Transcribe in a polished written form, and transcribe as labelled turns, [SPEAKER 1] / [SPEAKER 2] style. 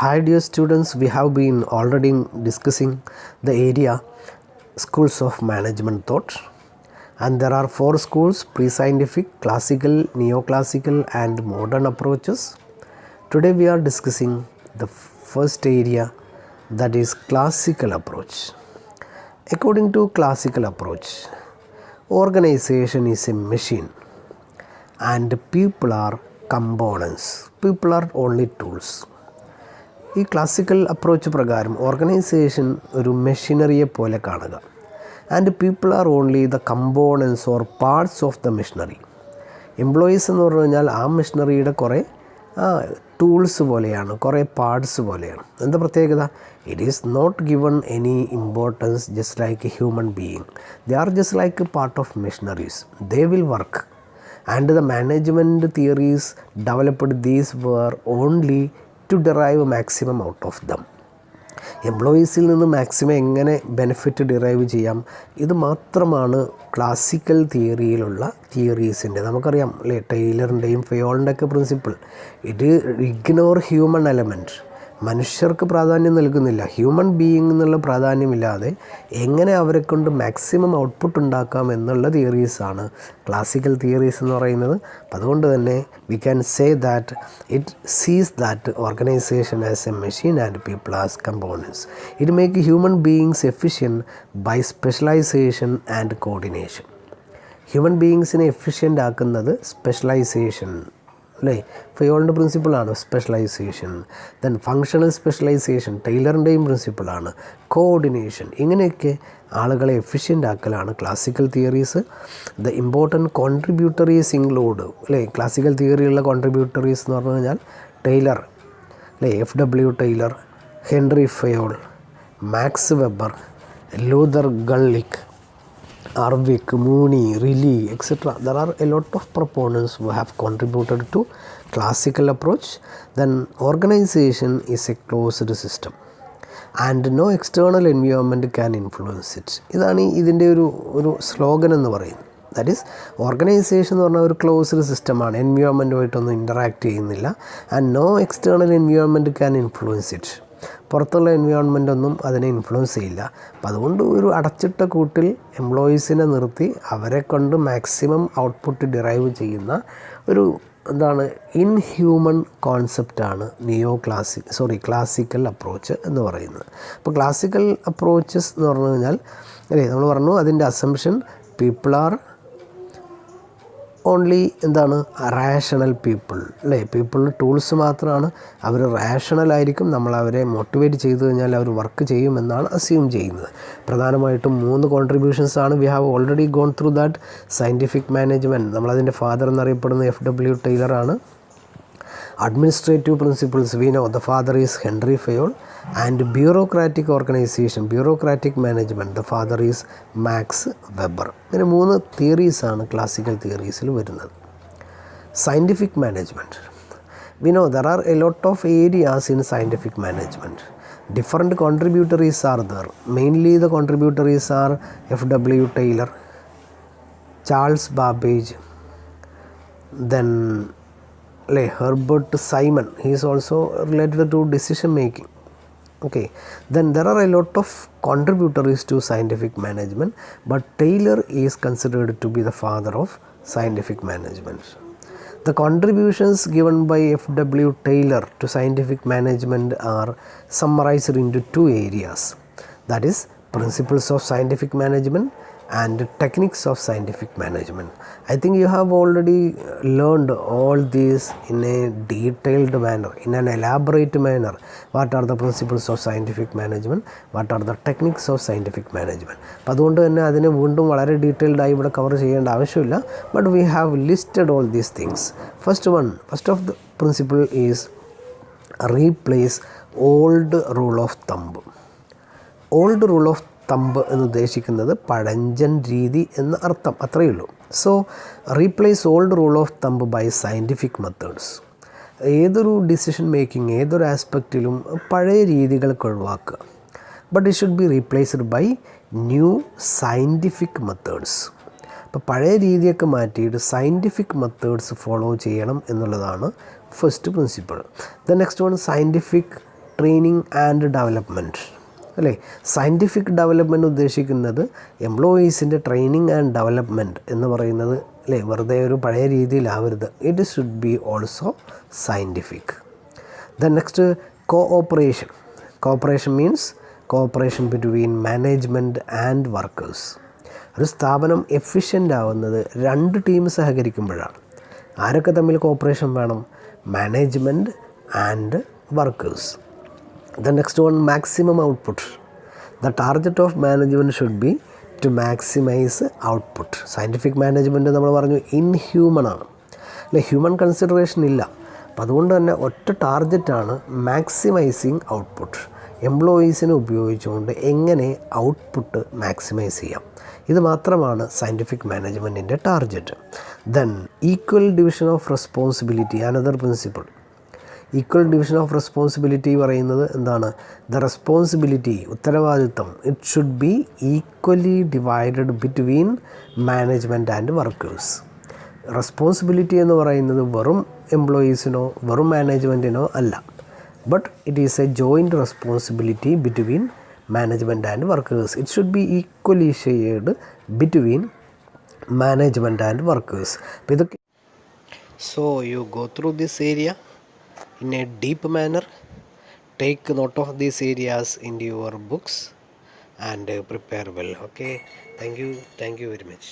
[SPEAKER 1] Hi dear students, we have been already discussing the area schools of management thought, and there are 4 schools: pre-scientific, classical, neoclassical and modern approaches. Today we are discussing the first area, that is classical approach. According to classical approach, organization is a machine and people are components, people are only tools. ഈ classical approach പ്രകാരം organisation ഒരു മെഷീനറിയെ പോലെ കാണുക, and people are only the components or parts of the machinery. Employees എന്ന് പറഞ്ഞു കഴിഞ്ഞാൽ ആ മെഷീനറിയുടെ കുറേ ടൂൾസ് പോലെയാണ്, കുറേ പാർട്സ് പോലെയാണ്. എന്താ പ്രത്യേകത? It is not given any importance just like a human being. They are just like a part of machineries. They will work, and the management theories developed these were only to derive maximum out of them. എംപ്ലോയീസിൽ നിന്ന് maximum എങ്ങനെ benefit derive ചെയ്യാം, ഇത് മാത്രമാണ് classical തിയറിയിലുള്ള തിയറീസിൻ്റെ. നമുക്കറിയാം അല്ലേ, ടൈലറിൻ്റെയും ഫയോളിൻ്റെയൊക്കെ principle. ഇത് ignore human element, മനുഷ്യർക്ക് പ്രാധാന്യം നൽകുന്നില്ല. ഹ്യൂമൻ ബീയിങ് എന്നുള്ള പ്രാധാന്യമില്ലാതെ എങ്ങനെ അവരെ കൊണ്ട് മാക്സിമം ഔട്ട്പുട്ട് ഉണ്ടാക്കാം എന്നുള്ള തിയറീസാണ് ക്ലാസിക്കൽ തിയറീസ് എന്ന് പറയുന്നത്. അതുകൊണ്ട് തന്നെ we can say that it sees that organization as a machine and people as components. It make human beings efficient by specialization and coordination. Human ബീയിങ്സിനെ എഫിഷ്യൻ്റ് ആക്കുന്നത് സ്പെഷ്യലൈസേഷൻ അല്ലേ, ഫയോളിൻ്റെ പ്രിൻസിപ്പിളാണ് സ്പെഷ്യലൈസേഷൻ. ദെൻ ഫങ്ഷണൽ സ്പെഷ്യലൈസേഷൻ ടൈലറിൻ്റെയും പ്രിൻസിപ്പിളാണ്. Coordination, ഇങ്ങനെയൊക്കെ ആളുകളെ efficient ആക്കലാണ് classical theories. The important contributories include അല്ലേ, ക്ലാസിക്കൽ തിയറിയുള്ള കോൺട്രിബ്യൂട്ടറീസ് എന്ന് പറഞ്ഞു കഴിഞ്ഞാൽ ടൈലർ അല്ലേ, FW Taylor, Henri Fayol, Max Weber, Luther ഗൾലിക്, Arvik, Mooney, Riley, etc. There are a lot of proponents who have contributed to classical approach. Then organization is a closed system and no external environment can influence it. ഇതാണ് ഇതിൻ്റെ ഒരു slogan എന്ന് പറയുന്നത്. That is organisation എന്ന് പറഞ്ഞാൽ ഒരു closed സിസ്റ്റമാണ്, എൻവയോൺമെൻറ്റുമായിട്ടൊന്നും ഇൻറ്ററാക്ട് ചെയ്യുന്നില്ല. And no external environment can influence it. പുറത്തുള്ള എൻവയോൺമെൻ്റ് ഒന്നും അതിനെ ഇൻഫ്ലുവൻസ് ചെയ്യില്ല. അപ്പം അതുകൊണ്ട് ഒരു അടച്ചിട്ട കൂട്ടിൽ എംപ്ലോയീസിനെ നിർത്തി അവരെ കൊണ്ട് മാക്സിമം ഔട്ട്പുട്ട് ഡിറൈവ് ചെയ്യുന്ന ഒരു ഇൻഹ്യൂമൻ കോൺസെപ്റ്റാണ് ക്ലാസിക്കൽ അപ്രോച്ച് എന്ന് പറയുന്നത്. അപ്പോൾ ക്ലാസിക്കൽ അപ്രോച്ചസ് എന്ന് പറഞ്ഞു കഴിഞ്ഞാൽ അല്ലേ, നമ്മൾ പറഞ്ഞു അതിൻ്റെ assumption people are only rational people അല്ലേ, പീപ്പിൾ ടൂൾസ് മാത്രമാണ്. അവർ റാഷണലായിരിക്കും, നമ്മളവരെ മോട്ടിവേറ്റ് ചെയ്തു കഴിഞ്ഞാൽ അവർ വർക്ക് ചെയ്യുമെന്നാണ് അസ്യൂം ചെയ്യുന്നത്. പ്രധാനമായിട്ടും 3 കോൺട്രിബ്യൂഷൻസാണ്. We have already gone through that. Scientific management, നമ്മളതിൻ്റെ ഫാദർ എന്നറിയപ്പെടുന്ന FW ടൈലറാണ്. Administrative principles, we know the father is Henri Fayol. And bureaucratic organization, bureaucratic management, the father is Max Weber. ഇങ്ങനെ 3 തിയറീസാണ് classical തിയറീസിൽ വരുന്നത്. Scientific management, we know there are a lot of areas in scientific management. Different contributories are there. Mainly the contributories are FW Taylor, Charles Babbage, then Herbert Simon, he is also related to decision making. Okay, then there are a lot of contributors to scientific management, but Taylor is considered to be the father of scientific management. The contributions given by FW Taylor to scientific management are summarized into 2 areas, that is principles of scientific management and techniques of scientific management. I think you have already learned all these in a detailed manner, in an elaborate manner. What are the principles of scientific management? What are the techniques of scientific management? അപ്പോൾ അതുകൊണ്ട് തന്നെ അതിനെ വീണ്ടും വളരെ detailed ആയി ഇവിടെ cover ചെയ്യേണ്ട ആവശ്യമില്ല. But we have listed all these things. First of the principle is replace old rule of thumb. Old rule of thumb എന്ന് ഉദ്ദേശിക്കുന്നത് പഴഞ്ചൻ രീതി എന്ന അർത്ഥം, അത്രയേ ഉള്ളൂ. So replace old rule of thumb by scientific methods. ഏതൊരു ഡിസിഷൻ മേക്കിംഗ്, ഏതൊരു ആസ്പെക്റ്റിലും പഴയ രീതികൾക്ക് ഒഴിവാക്കുക. But it should be replaced by new scientific methods. അപ്പോൾ പഴയ രീതിയൊക്കെ മാറ്റിയിട്ട് സയൻറ്റിഫിക് മെത്തേഡ്സ് ഫോളോ ചെയ്യണം എന്നുള്ളതാണ് first principle. The next one scientific training and development അല്ലേ. സയൻറ്റിഫിക് ഡെവലപ്മെൻറ്റ് ഉദ്ദേശിക്കുന്നത് എംപ്ലോയീസിൻ്റെ ട്രെയിനിങ് ആൻഡ് ഡെവലപ്മെൻറ്റ് എന്ന് പറയുന്നത് അല്ലേ വെറുതെ ഒരു പഴയ രീതിയിലാവരുത്. It should be also scientific. Then next cooperation. Cooperation means cooperation between management and workers. ഒരു സ്ഥാപനം എഫിഷ്യൻ്റ് ആവുന്നത് രണ്ട് ടീം സഹകരിക്കുമ്പോഴാണ്. ആരൊക്കെ തമ്മിൽ കോഓപ്പറേഷൻ വേണം? Management and workers. The next one maximum output. The target of management should be to maximise output. Scientific management നമ്മൾ പറഞ്ഞു ഇൻഹ്യൂമനാണ് അല്ലെ, ഹ്യൂമൻ കൺസിഡറേഷൻ ഇല്ല. അപ്പം അതുകൊണ്ട് തന്നെ ഒറ്റ ടാർഗറ്റാണ് മാക്സിമൈസിങ് ഔട്ട്പുട്ട്. എംപ്ലോയീസിനെ ഉപയോഗിച്ചുകൊണ്ട് എങ്ങനെ ഔട്ട്പുട്ട് മാക്സിമൈസ് ചെയ്യാം, ഇത് മാത്രമാണ് സയൻറ്റിഫിക് മാനേജ്മെൻറ്റിൻ്റെ target. Then equal division of responsibility, another principle. Equal division of responsibility പറയുന്നത് എന്താണ്? ദ റെസ്പോൺസിബിലിറ്റി, ഉത്തരവാദിത്വം, it should be equally divided between management and workers. Responsibility എന്ന് പറയുന്നത് വെറും എംപ്ലോയീസിനോ വെറും മാനേജ്മെൻറ്റിനോ അല്ല, but it is a joint responsibility between management and workers. It should be equally shared between management and workers. അപ്പോൾ ഇതൊക്കെ so you go through this area in a deep manner. Take note of these areas in your books and prepare well. Okay, thank you very much.